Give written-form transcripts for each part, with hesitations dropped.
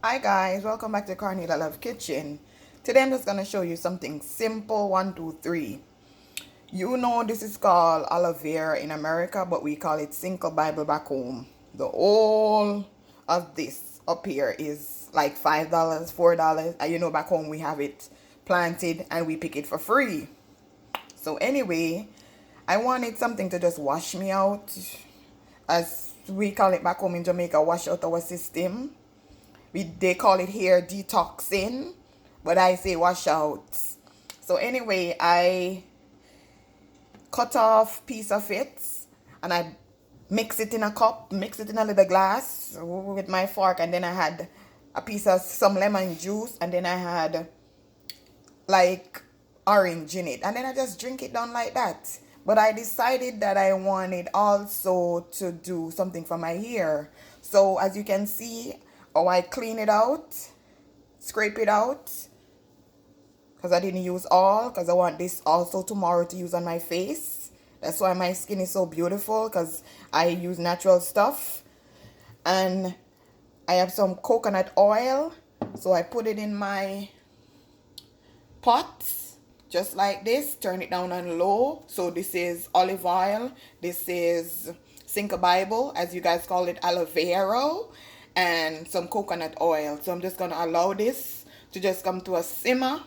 Hi guys, welcome back to CORNELIALOVE KITCHEN. Today I'm just going to show you something simple, 1, 2, 3. You know this is called aloe vera in America, but we call it sinkle Bible back home. The whole of this up here is like $5, $4. And you know back home we have it planted and we pick it for free. So anyway, I wanted something to just wash me out. As we call it back home in Jamaica, wash out our system. They call it here detoxing, but I say wash out. So anyway, I cut off piece of it and I mix it in a cup, mix it in a little glass with my fork, and then I had a piece of some lemon juice, and then I had like orange in it, and then I just drink it down like that. But I decided that I wanted also to do something for my hair. So as you can see, I clean it out, scrape it out, because I didn't use all, because I want this also tomorrow to use on my face. That's why my skin is so beautiful, because I use natural stuff. And I have some coconut oil, so I put it in my pot just like this, turn it down on low. So this is olive oil, this is sinkle Bible, as you guys call it, aloe vera, and some coconut oil. So I'm just gonna allow this to just come to a simmer,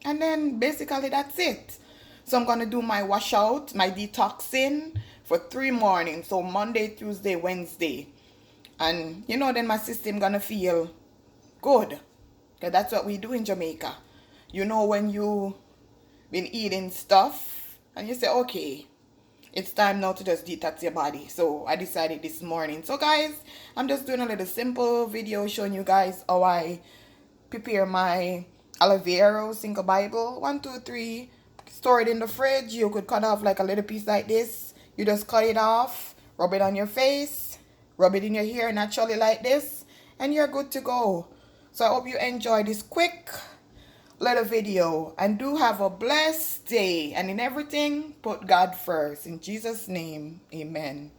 and then basically that's it. So I'm gonna do my wash out, my detoxing for 3 mornings, so Monday, Tuesday, Wednesday, and you know, then my system gonna feel good, because that's what we do in Jamaica. You know, when you been eating stuff and you say, okay, it's time now to just detox your body. So I decided this morning. So guys, I'm just doing a little simple video showing you guys how I prepare my aloe vera sinkle Bible. 1, 2, 3. Store it in the fridge. You could cut off like a little piece like this. You just cut it off, rub it on your face, rub it in your hair naturally like this, and you're good to go. So I hope you enjoy this quick little video, and do have a blessed day, and in everything put God first. In Jesus' name, amen.